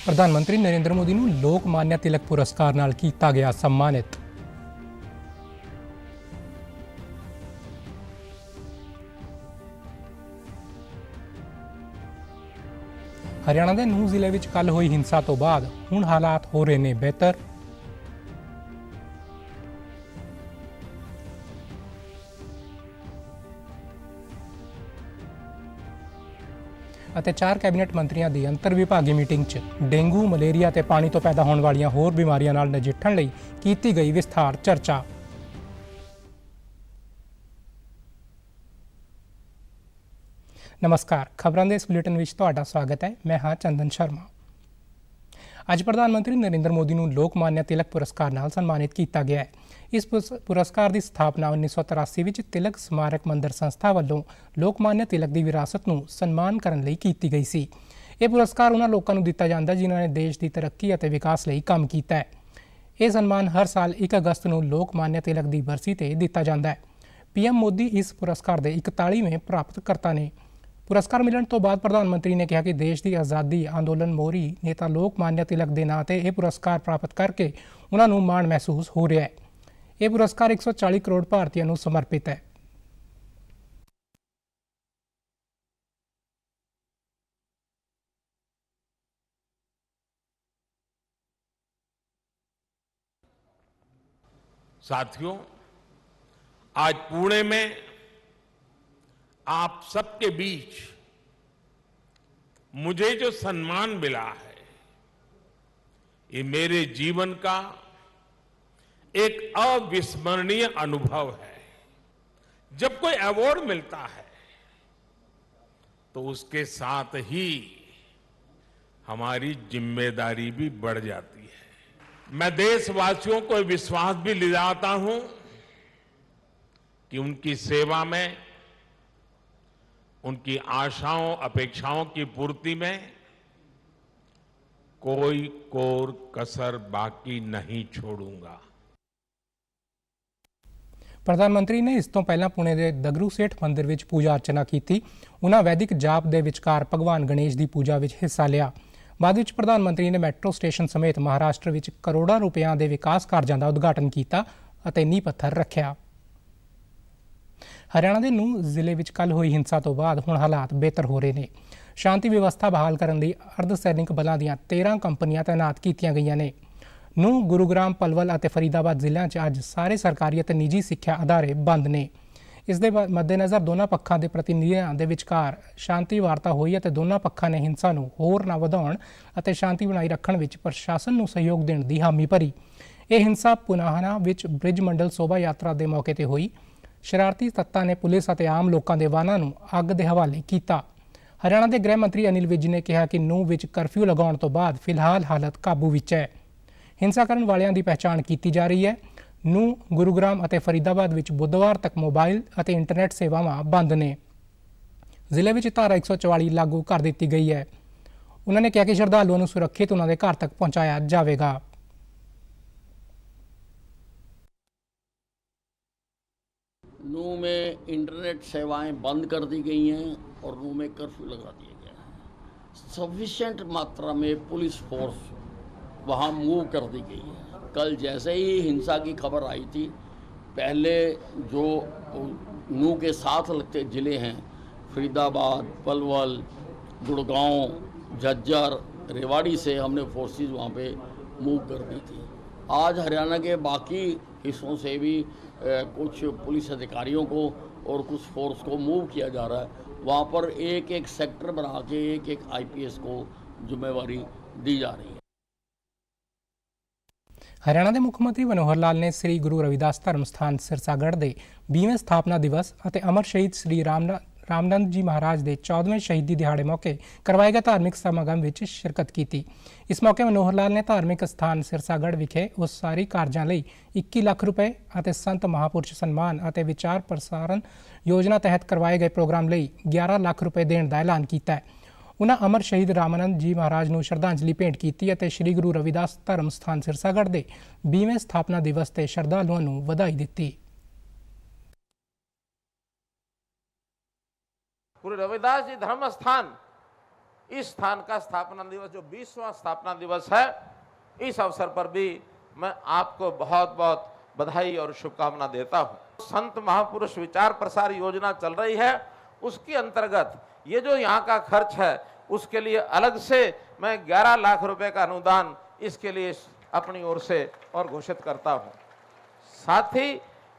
प्रधानमंत्री नरेंद्र मोदी ਨੂੰ ਲੋਕਮਾਨਿਆ ਤਿਲਕ ਪੁਰਸਕਾਰ ਨਾਲ ਕੀਤਾ ਗਿਆ ਸਨਮਾਨਿਤ। हरियाणा के नूंह जिले में कल हुई हिंसा तो बाद हुण हालात हो रहे ने बेहतर। ਅਤੇ 4 कैबिनेट मंत्रियों की अंतर विभागी मीटिंग च डेंगू मलेरिया ते पानी तो पैदा होने वाली होर बीमारियों नाल नजिठण लई कीती गई विस्तार चर्चा। नमस्कार, खबरों के इस बुलेटिन में तुहाडा स्वागत है। मैं हाँ चंदन शर्मा। अज प्रधानमंत्री नरेंद्र मोदी को लोकमान्य तिलक पुरस्कार नाल सन्मानित किया गया है। इस पुरस्कार की स्थापना 1983 में तिलक स्मारक मंदिर संस्था वालों लोकमान्य तिलक की विरासत को सन्मान करने लई की गई सी। यह पुरस्कार उन्होंने लोगों को दिता जाता जिन्होंने देश की तरक्की और विकास लई काम किया है। यह सन्मान हर साल 1 अगस्त को लोकमान्य तिलक की बरसी ते दिता जाता है। PM मोदी इस पुरस्कार के 41वें प्राप्तकर्ता ने। पुरस्कार मिलने तो बाद प्रधानमंत्री ने कहा कि देश की आज़ादी अंदोलन मोहरी नेता लोकमान्य तिलक के नाँ से यह पुरस्कार प्राप्त करके उन्होंने माण महसूस हो रहा है। यह पुरस्कार 140 करोड़ भारतीयों को समर्पित है। साथियों, आज पुणे में आप सबके बीच मुझे जो सम्मान मिला है, ये मेरे जीवन का एक अविस्मरणीय अनुभव है। जब कोई अवार्ड मिलता है तो उसके साथ ही हमारी जिम्मेदारी भी बढ़ जाती है। मैं देशवासियों को विश्वास भी दिलाता हूं कि उनकी सेवा में, उनकी आशाओं अपेक्षाओं की पूर्ति में कोई कोर कसर बाकी नहीं छोड़ूंगा। प्रधानमंत्री ने इस तो पहला पुणे के दगरू सेठ मंदिर में पूजा अर्चना की। उन्होंने वैदिक जाप के विचकार भगवान गणेश की पूजा में हिस्सा लिया। बाद में प्रधानमंत्री ने मैट्रो स्टेशन समेत महाराष्ट्र में करोड़ों रुपयों के विकास कार्यों का उद्घाटन किया और नींह पत्थर रखा। हरियाणा के नूंह जिले में कल हुई हिंसा तो बाद हुण हालात बेहतर हो रहे हैं। शांति व्यवस्था बहाल करने लई अर्धसैनिक बलों दी 13 कंपनियां तैनात कीतियां गईयां ने। नूंह, गुरुग्राम, पलवल और फरीदाबाद जिलों में अज सारे सरकारी और निजी सिक्ख्या अदारे बंद ने। इस दे मद्देनज़र दोनों पक्षों के प्रतिनिधियों के विचकार शांति वार्ता हुई और दोनों पक्षों ने हिंसा को होर ना वधाउण और शांति बनाई रखने में प्रशासन को सहयोग देने की हामी भरी। यह हिंसा पुनाहना विच ब्रिज मंडल शोभा यात्रा के मौके पर हुई। शरारती तत्तां ने पुलिस और आम लोगों के वाहनों को अग के हवाले किया। हरियाणा के गृह मंत्री अनिल विज ने कहा कि नूंह विच कर्फ्यू लगाने तो बाद फिलहाल हालत काबू विच है। हिंसा करने वालों की पहचान की जा रही है। नूंह, गुरुग्राम और फरीदाबाद में बुधवार तक मोबाइल और इंटरनेट सेवावां बंद ने। जिले में धारा 144 लागू कर दी गई है। उन्होंने कहा कि श्रद्धालुओं को सुरक्षित उन्होंने घर तक पहुँचाया जाएगा। नूंह में इंटरनेट सेवाएं बंद कर दी गई हैं और नूंह में कर्फ्यू लगा दिया गया है। सफिशिएंट मात्रा में पुलिस फोर्स वहां मूव कर दी गई है। कल जैसे ही हिंसा की खबर आई थी, पहले जो नूंह के साथ लगते ज़िले हैं फरीदाबाद, पलवल, गुड़गांव, झज्जर, रेवाड़ी से हमने फोर्सेस वहाँ पे मूव कर दी थी। आज हरियाणा के बाकी हिस्सों से भी कुछ पुलिस अधिकारियों को और कुछ फोर्स को मूव किया जा रहा है। वहाँ पर एक एक सेक्टर बना के एक एक IPS को जिम्मेवारी दी जा रही है। हरियाणा के मुख्यमंत्री मनोहर लाल ने श्री गुरु रविदास धर्म स्थान सिरसागढ़ के 20वें स्थापना दिवस और अमर शहीद श्री रामनंद जी महाराज के 14वें शहीदी दिहाड़े मौके करवाए गए धार्मिक समागम में शिरकत की। इस मौके मनोहर लाल ने धार्मिक स्थान सिरसागढ़ विखे उसारी कार्यों लई 21 लाख रुपए और संत महापुरुष सम्मान और विचार प्रसारण योजना तहत करवाए गए प्रोग्राम लई 11 लाख रुपए देने का ऐलान किया है। उन्होंने अमर शहीद रामानंद जी महाराज को श्रद्धांजलि भेंट की और श्री गुरु रविदास धर्म स्थान सिरसागढ़ के 20वें स्थापना दिवस से श्रद्धालुओं को बधाई दी। गुरु रविदास जी धर्म स्थान इस स्थान का स्थापना दिवस जो 20वां स्थापना दिवस है, इस अवसर पर भी मैं आपको बहुत बहुत बधाई और शुभकामना देता हूं। संत महापुरुष विचार प्रसार योजना चल रही है, उसके अंतर्गत ये जो यहाँ का खर्च है उसके लिए अलग से मैं 11 लाख रुपए का अनुदान इसके लिए अपनी ओर से और घोषित करता हूं। साथ ही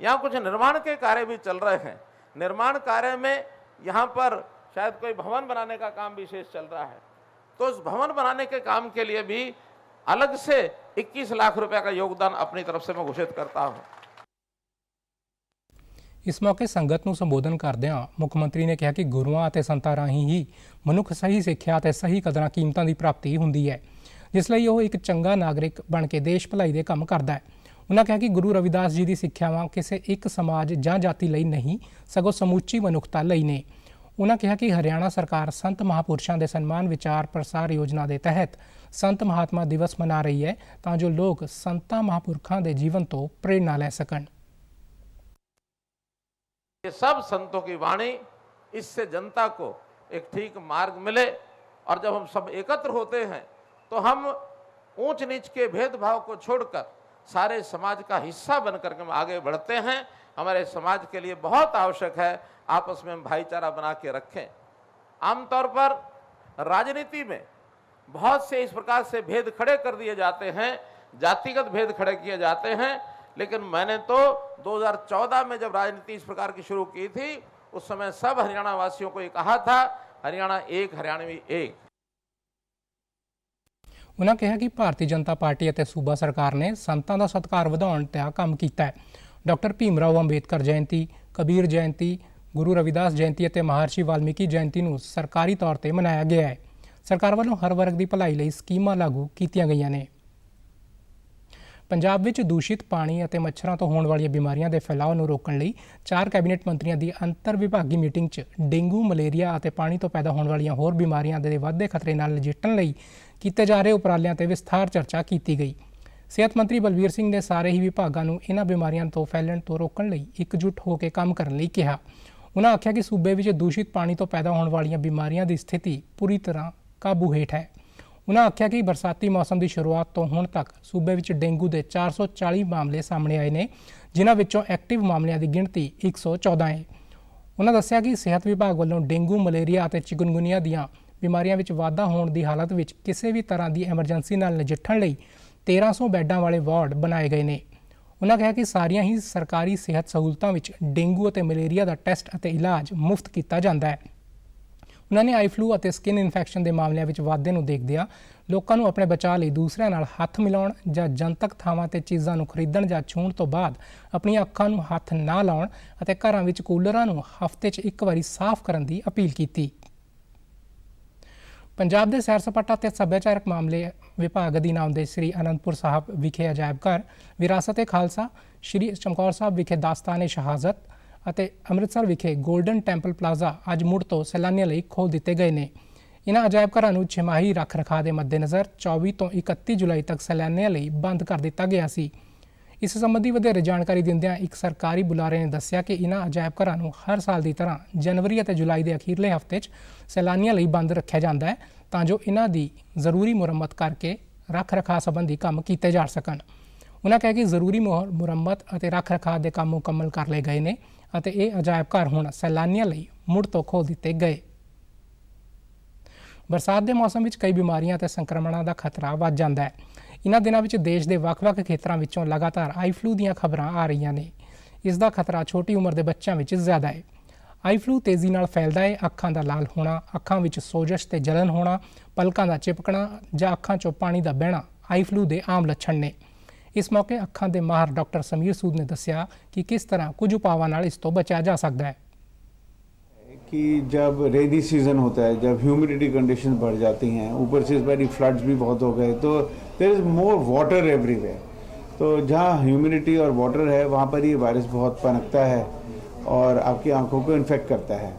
यहाँ कुछ निर्माण के कार्य भी चल रहे हैं। निर्माण कार्य में यहाँ पर शायद कोई भवन बनाने का काम विशेष चल रहा है, तो उस भवन बनाने के काम के लिए भी अलग से 21 लाख रुपए का योगदान अपनी तरफ से मैं घोषित करता हूं। ਇਸ ਮੌਕੇ ਸੰਗਤ ਨੂੰ ਸੰਬੋਧਨ ਕਰਦਿਆਂ ਮੁੱਖ ਮੰਤਰੀ ਨੇ ਕਿਹਾ ਕਿ ਗੁਰੂਆਂ ਅਤੇ ਸੰਤਾਂ ਰਾਹੀਂ ਹੀ ਮਨੁੱਖ ਸਹੀ ਸਿੱਖਿਆ ਅਤੇ ਸਹੀ ਕਦਰਾਂ ਕੀਮਤਾਂ ਦੀ ਪ੍ਰਾਪਤੀ ਹੁੰਦੀ ਹੈ, ਜਿਸ ਲਈ ਉਹ ਇੱਕ ਚੰਗਾ ਨਾਗਰਿਕ ਬਣ ਕੇ ਦੇਸ਼ ਭਲਾਈ ਦੇ ਕੰਮ ਕਰਦਾ ਹੈ। ਉਹਨਾਂ ਕਿਹਾ ਕਿ ਗੁਰੂ ਰਵਿਦਾਸ ਜੀ ਦੀ ਸਿੱਖਿਆਵਾਂ ਕਿਸੇ ਇੱਕ ਸਮਾਜ ਜਾਂ ਜਾਤੀ ਲਈ ਨਹੀਂ, ਸਗੋਂ ਸਮੁੱਚੀ ਮਨੁੱਖਤਾ ਲਈ ਨੇ। ਉਹਨਾਂ ਕਿਹਾ ਕਿ ਹਰਿਆਣਾ ਸਰਕਾਰ ਸੰਤ ਮਹਾਂਪੁਰਸ਼ਾਂ ਦੇ ਸਨਮਾਨ ਵਿਚਾਰ ਪ੍ਰਸਾਰ ਯੋਜਨਾ ਦੇ ਤਹਿਤ ਸੰਤ ਮਹਾਤਮਾ ਦਿਵਸ ਮਨਾ ਰਹੀ ਹੈ, ਤਾਂ ਜੋ ਲੋਕ ਸੰਤਾਂ ਮਹਾਂਪੁਰਖਾਂ ਦੇ ਜੀਵਨ ਤੋਂ ਪ੍ਰੇरणा ਲੈ ਸਕਣ। ये सब संतों की वाणी, इससे जनता को एक ठीक मार्ग मिले, और जब हम सब एकत्र होते हैं तो हम ऊंच नीच के भेदभाव को छोड़कर सारे समाज का हिस्सा बनकर के हम आगे बढ़ते हैं। हमारे समाज के लिए बहुत आवश्यक है आपस में हम भाईचारा बना के रखें। आमतौर पर राजनीति में बहुत से इस प्रकार से भेद खड़े कर दिए जाते हैं, जातिगत भेद खड़े किए जाते हैं, लेकिन मैंने तो 2014 में जब राजनीति इस प्रकार की शुरू की थी, उस समय सब हरियाणा वासियों को ये कहा था, हरियाणा एक, हरियाणवी एक। ਉਹਨਾਂ ਕਿਹਾ ਕਿ ਭਾਰਤੀ ਜਨਤਾ ਪਾਰਟੀ ਅਤੇ ਸੂਬਾ ਸਰਕਾਰ ਨੇ ਸੰਤਾਂ ਦਾ ਸਤਿਕਾਰ ਵਧਾਉਣ ਦਾ ਕੰਮ ਕੀਤਾ ਹੈ। ਡਾਕਟਰ ਭੀਮ ਰਾਓ ਅੰਬੇਦਕਰ ਜਯੰਤੀ, ਕਬੀਰ ਜਯੰਤੀ, ਗੁਰੂ ਰਵਿਦਾਸ ਜਯੰਤੀ ਅਤੇ ਮਹਰਸ਼ੀ ਵਾਲਮੀਕੀ ਜਯੰਤੀ ਨੂੰ ਸਰਕਾਰੀ ਤੌਰ ਤੇ ਮਨਾਇਆ ਗਿਆ ਹੈ। ਸਰਕਾਰ ਵੱਲੋਂ ਹਰ ਵਰਗ ਦੀ ਭਲਾਈ ਲਈ ਸਕੀਮਾਂ ਲਾਗੂ ਕੀਤੀਆਂ ਗਈਆਂ ਨੇ। ਪੰਜਾਬ ਵਿੱਚ ਦੂਸ਼ਿਤ ਪਾਣੀ ਅਤੇ ਮੱਛਰਾਂ ਤੋਂ ਹੋਣ ਵਾਲੀਆਂ ਬਿਮਾਰੀਆਂ ਦੇ ਫੈਲਾਅ ਨੂੰ ਰੋਕਣ ਲਈ 4 ਕੈਬਨਿਟ ਮੰਤਰੀਆਂ ਦੀ ਅੰਤਰ ਵਿਭਾਗੀ ਮੀਟਿੰਗ 'ਚ ਡੇਂਗੂ, ਮਲੇਰੀਆ ਅਤੇ ਪਾਣੀ ਤੋਂ ਪੈਦਾ ਹੋਣ ਵਾਲੀਆਂ ਹੋਰ ਬਿਮਾਰੀਆਂ ਦੇ ਵੱਧਦੇ ਖਤਰੇ ਨਾਲ ਨਜਿੱਠਣ ਲਈ ਕੀਤੇ ਜਾ ਰਹੇ ਉਪਰਾਲਿਆਂ ਤੇ ਵਿਸਥਾਰ ਚਰਚਾ ਕੀਤੀ ਗਈ। ਸਿਹਤ ਮੰਤਰੀ ਬਲਬੀਰ ਸਿੰਘ ਨੇ ਸਾਰੇ ਹੀ ਵਿਭਾਗਾਂ ਨੂੰ ਇਹਨਾਂ ਬਿਮਾਰੀਆਂ ਤੋਂ ਫੈਲਣ ਤੋਂ ਰੋਕਣ ਲਈ ਇਕਜੁੱਟ ਹੋ ਕੇ ਕੰਮ ਕਰਨ ਲਈ ਕਿਹਾ। ਉਹਨਾਂ ਆਖਿਆ ਕਿ ਸੂਬੇ ਵਿੱਚ ਦੂਸ਼ਿਤ ਪਾਣੀ ਤੋਂ ਪੈਦਾ ਹੋਣ ਵਾਲੀਆਂ ਬਿਮਾਰੀਆਂ ਦੀ ਸਥਿਤੀ ਪੂਰੀ ਤਰ੍ਹਾਂ ਕਾਬੂ ਹੇਠ ਹੈ। ਉਹਨਾਂ ਆਖਿਆ ਕਿ ਬਰਸਾਤੀ ਮੌਸਮ ਦੀ ਸ਼ੁਰੂਆਤ ਤੋਂ ਹੁਣ ਤੱਕ ਸੂਬੇ ਵਿੱਚ ਡੇਂਗੂ ਦੇ 440 ਮਾਮਲੇ ਸਾਹਮਣੇ ਆਏ ਨੇ, ਜਿਨ੍ਹਾਂ ਵਿੱਚੋਂ ਐਕਟਿਵ ਮਾਮਲਿਆਂ ਦੀ ਗਿਣਤੀ 114 ਹੈ। ਉਹਨਾਂ ਦੱਸਿਆ ਕਿ ਸਿਹਤ ਵਿਭਾਗ ਵੱਲੋਂ ਡੇਂਗੂ, ਮਲੇਰੀਆ ਅਤੇ ਚਿਕਨਗੁਨੀਆ ਦੀਆਂ ਬਿਮਾਰੀਆਂ ਵਿੱਚ ਵਾਧਾ ਹੋਣ ਦੀ ਹਾਲਤ ਵਿੱਚ ਕਿਸੇ ਵੀ ਤਰ੍ਹਾਂ ਦੀ ਐਮਰਜੈਂਸੀ ਨਾਲ ਨਜਿੱਠਣ ਲਈ 1300 ਬੈੱਡਾਂ ਵਾਲੇ ਵਾਰਡ ਬਣਾਏ ਗਏ ਨੇ। ਉਹਨਾਂ ਕਿਹਾ ਕਿ ਸਾਰੀਆਂ ਹੀ ਸਰਕਾਰੀ ਸਿਹਤ ਸਹੂਲਤਾਂ ਵਿੱਚ ਡੇਂਗੂ ਅਤੇ ਮਲੇਰੀਆ ਦਾ ਟੈਸਟ ਅਤੇ ਇਲਾਜ ਮੁਫਤ ਕੀਤਾ ਜਾਂਦਾ ਹੈ। ਉਹਨਾਂ ਨੇ ਆਈ ਫਲੂ ਅਤੇ ਸਕਿਨ ਇਨਫੈਕਸ਼ਨ ਦੇ ਮਾਮਲਿਆਂ ਵਿੱਚ ਵਾਧੇ ਨੂੰ ਦੇਖਦਿਆਂ ਲੋਕਾਂ ਨੂੰ ਆਪਣੇ ਬਚਾਅ ਲਈ ਦੂਸਰਿਆਂ ਨਾਲ ਹੱਥ ਮਿਲਾਉਣ ਜਾਂ ਜਨਤਕ ਥਾਵਾਂ ਤੇ ਚੀਜ਼ਾਂ ਨੂੰ ਖਰੀਦਣ ਜਾਂ ਛੂਹਣ ਤੋਂ ਬਾਅਦ ਆਪਣੀਆਂ ਅੱਖਾਂ ਨੂੰ ਹੱਥ ਨਾ ਲਾਉਣ ਅਤੇ ਘਰਾਂ ਵਿੱਚ ਕੂਲਰਾਂ ਨੂੰ ਹਫ਼ਤੇ 'ਚ ਇੱਕ ਵਾਰੀ ਸਾਫ਼ ਕਰਨ ਦੀ ਅਪੀਲ ਕੀਤੀ। ਪੰਜਾਬ ਦੇ ਸੈਰ ਸਪਾਟਾ ਅਤੇ ਸੱਭਿਆਚਾਰਕ ਮਾਮਲੇ ਵਿਭਾਗ ਅਧੀਨ ਆਉਂਦੇ ਸ੍ਰੀ ਅਨੰਦਪੁਰ ਸਾਹਿਬ ਵਿਖੇ ਅਜਾਇਬ ਘਰ, ਵਿਰਾਸਤ-ਏ-ਖਾਲਸਾ, ਸ੍ਰੀ ਚਮਕੌਰ ਸਾਹਿਬ ਵਿਖੇ ਦਾਸਤਾਨ-ਏ-ਸ਼ਹਾਦਤ ਅਤੇ ਅੰਮ੍ਰਿਤਸਰ ਵਿਖੇ ਗੋਲਡਨ ਟੈਂਪਲ ਪਲਾਜ਼ਾ ਅੱਜ ਮੁੜ ਤੋਂ ਸੈਲਾਨੀਆਂ ਲਈ ਖੋਲ੍ਹ ਦਿੱਤੇ ਗਏ ਨੇ। ਇਹਨਾਂ ਅਜਾਇਬ ਘਰਾਂ ਨੂੰ ਛਿਮਾਹੀ ਰੱਖ ਰਖਾਅ ਦੇ ਮੱਦੇਨਜ਼ਰ 24 ਤੋਂ 31 ਜੁਲਾਈ ਤੱਕ ਸੈਲਾਨੀਆਂ ਲਈ ਬੰਦ ਕਰ ਦਿੱਤਾ ਗਿਆ ਸੀ। ਇਸ ਸੰਬੰਧੀ ਵਧੇਰੇ ਜਾਣਕਾਰੀ ਦਿੰਦਿਆਂ ਇੱਕ ਸਰਕਾਰੀ ਬੁਲਾਰੇ ਨੇ ਦੱਸਿਆ ਕਿ ਇਹਨਾਂ ਅਜਾਇਬ ਘਰਾਂ ਨੂੰ ਹਰ ਸਾਲ ਦੀ ਤਰ੍ਹਾਂ ਜਨਵਰੀ ਅਤੇ ਜੁਲਾਈ ਦੇ ਅਖੀਰਲੇ ਹਫ਼ਤੇ 'ਚ ਸੈਲਾਨੀਆਂ ਲਈ ਬੰਦ ਰੱਖਿਆ ਜਾਂਦਾ ਹੈ, ਤਾਂ ਜੋ ਇਹਨਾਂ ਦੀ ਜ਼ਰੂਰੀ ਮੁਰੰਮਤ ਕਰਕੇ ਰੱਖ ਰਖਾਅ ਸੰਬੰਧੀ ਕੰਮ ਕੀਤੇ ਜਾ ਸਕਣ। ਉਹਨਾਂ ਕਿਹਾ ਕਿ ਜ਼ਰੂਰੀ ਮੁਰੰਮਤ ਅਤੇ ਰੱਖ ਰਖਾਅ ਦੇ ਕੰਮ ਮੁਕੰਮਲ ਕਰ ਲਏ ਗਏ ਨੇ ਅਤੇ ਇਹ ਅਜਾਇਬ ਘਰ ਹੁਣ ਸੈਲਾਨੀਆਂ ਲਈ ਮੁੜ ਤੋਂ ਖੋਲ੍ਹ ਦਿੱਤੇ ਗਏ। ਬਰਸਾਤ ਦੇ ਮੌਸਮ ਵਿੱਚ ਕਈ ਬਿਮਾਰੀਆਂ ਅਤੇ ਸੰਕਰਮਣਾਂ ਦਾ ਖਤਰਾ ਵੱਧ ਜਾਂਦਾ ਹੈ। ਇਹਨਾਂ ਦਿਨਾਂ ਵਿੱਚ ਦੇਸ਼ ਦੇ ਵੱਖ-ਵੱਖ ਖੇਤਰਾਂ ਵਿੱਚੋਂ ਲਗਾਤਾਰ ਆਈ ਫਲੂ ਦੀਆਂ ਖਬਰਾਂ ਆ ਰਹੀਆਂ ਨੇ। ਇਸ ਦਾ ਖਤਰਾ ਛੋਟੀ ਉਮਰ ਦੇ ਬੱਚਿਆਂ ਵਿੱਚ ਜ਼ਿਆਦਾ ਹੈ। ਆਈ ਫਲੂ ਤੇਜ਼ੀ ਨਾਲ ਫੈਲਦਾ ਹੈ। ਅੱਖਾਂ ਦਾ ਲਾਲ ਹੋਣਾ, ਅੱਖਾਂ ਵਿੱਚ ਸੋਜਸ਼ ਤੇ ਜਲਨ ਹੋਣਾ, ਪਲਕਾਂ ਦਾ ਚਿਪਕਣਾ ਜਾਂ ਅੱਖਾਂ 'ਚੋਂ ਪਾਣੀ ਦਾ ਬਹਿਣਾ ਆਈ ਫਲੂ ਦੇ ਆਮ ਲੱਛਣ ਨੇ। ਇਸ ਮੌਕੇ ਅੱਖਾਂ ਦੇ ਮਾਹਰ ਡਾਕਟਰ ਸਮੀਰ ਸੂਦ ਨੇ ਦੱਸਿਆ ਕਿ ਕਿਸ ਤਰ੍ਹਾਂ ਕੁਝ ਉਪਾਵਾਂ ਨਾਲ ਇਸ ਤੋਂ ਬਚਿਆ ਜਾ ਸਕਦਾ ਹੈ। कि जब रेनी सीज़न होता है, जब ह्यूमिडिटी कंडीशन बढ़ जाती हैं, ऊपर से इस बार फ्लड्स भी बहुत हो गए, तो there is more water everywhere. तो जहाँ ह्यूमिडिटी और वाटर है वहाँ पर ये वायरस बहुत पनपता है और आपकी आंखों को इन्फेक्ट करता है।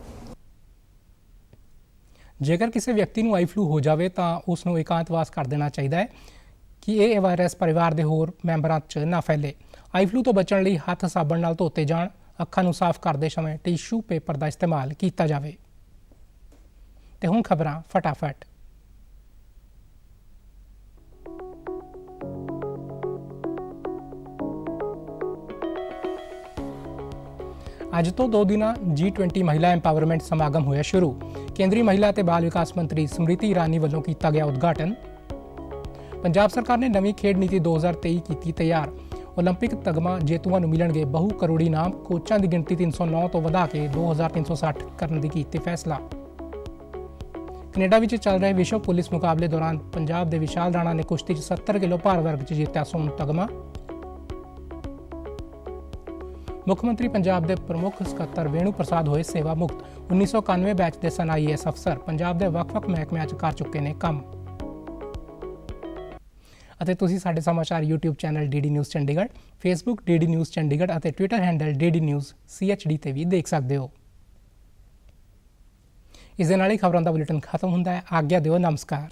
ਜੇਕਰ ਕਿਸੇ ਵਿਅਕਤੀ ਨੂੰ ਆਈ ਫਲੂ ਹੋ ਜਾਵੇ ਤਾਂ ਉਸ ਨੂੰ ਇਕਾਂਤਵਾਸ ਕਰ ਦੇਣਾ ਚਾਹੀਦਾ ਹੈ ਕਿ ਇਹ ਵਾਇਰਸ ਪਰਿਵਾਰ ਦੇ ਹੋਰ ਮੈਂਬਰਾਂ 'ਚ ਨਾ ਫੈਲੇ। ਆਈ ਫਲੂ ਤੋਂ ਬਚਣ ਲਈ ਹੱਥ ਸਾਬਣ ਨਾਲ ਧੋਤੇ ਜਾਣ, ਅੱਖਾਂ ਨੂੰ ਸਾਫ਼ ਕਰਦੇ ਸਮੇਂ ਟਿਸ਼ੂ ਪੇਪਰ ਦਾ ਇਸਤੇਮਾਲ ਕੀਤਾ ਜਾਵੇ। ਤੇ ਹੁਣ ਖਬਰਾਂ ਫਟਾਫਟ। ਅੱਜ ਤੋਂ 2 ਦਿਨਾਂ G20 ਮਹਿਲਾ ਐਮਪਾਵਰਮੈਂਟ ਸਮਾਗਮ ਹੋਇਆ ਸ਼ੁਰੂ। ਕੇਂਦਰੀ ਮਹਿਲਾ ਅਤੇ ਬਾਲ ਵਿਕਾਸ ਮੰਤਰੀ ਸਮ੍ਰਿਤੀ ਇਰਾਨੀ ਵੱਲੋਂ ਕੀਤਾ ਗਿਆ ਉਦਘਾਟਨ। ਪੰਜਾਬ ਸਰਕਾਰ ਨੇ ਨਵੀਂ ਖੇਡ ਨੀਤੀ 2023 ਕੀਤੀ ਤਿਆਰ। ਓਲੰਪਿਕ ਤਗਮਾ ਜੇਤੂਆਂ ਨੂੰ ਮਿਲਣਗੇ ਬਹੁ ਕਰੋੜੀ ਇਨਾਮ। ਕੋਚਾਂ ਦੀ ਗਿਣਤੀ 309 ਤੋਂ ਵਧਾ ਕੇ 2360 ਕਰਨ ਦੀ ਕੀਤੀ ਫੈਸਲਾ। ਕੈਨੇਡਾ ਵਿੱਚ ਚੱਲ ਰਹੇ ਵਿਸ਼ਵ ਪੁਲਿਸ ਮੁਕਾਬਲੇ ਦੌਰਾਨ ਪੰਜਾਬ ਦੇ ਵਿਸ਼ਾਲ ਰਾਣਾ ਨੇ ਕੁਸ਼ਤੀ 'ਚ 70 ਕਿਲੋ ਭਾਰ ਵਰਗ 'ਚ ਜਿੱਤਿਆ ਸੋਨ ਤਗਮਾ। ਮੁੱਖ ਮੰਤਰੀ ਪੰਜਾਬ ਦੇ ਪ੍ਰਮੁੱਖ ਸਕੱਤਰ ਵੇਣੂ ਪ੍ਰਸਾਦ ਹੋਏ ਸੇਵਾ ਮੁਕਤ। 1991 ਬੈਚ ਦੇ ਸਨ IAS ਅਫਸਰ ਪੰਜਾਬ ਦੇ ਵੱਖ-ਵੱਖ ਮਹਿਕਮਿਆਂ 'ਚ ਕਰ ਚੁੱਕੇ ਨੇ ਕੰਮ। ਅਤੇ ਤੁਸੀਂ ਸਾਡੇ ਸਮਾਚਾਰ YouTube channel DD news Chandigarh, Facebook DD news Chandigarh ਅਤੇ Twitter handle DD news CHD ਤੇ ਵੀ ਦੇਖ ਸਕਦੇ ਹੋ। ਇਸ ਦੇ ਨਾਲ ਹੀ ਖਬਰਾਂ ਦਾ ਬੁਲੇਟਿਨ ਖਤਮ ਹੁੰਦਾ ਹੈ। ਆਗਿਆ ਦਿਓ, ਨਮਸਕਾਰ।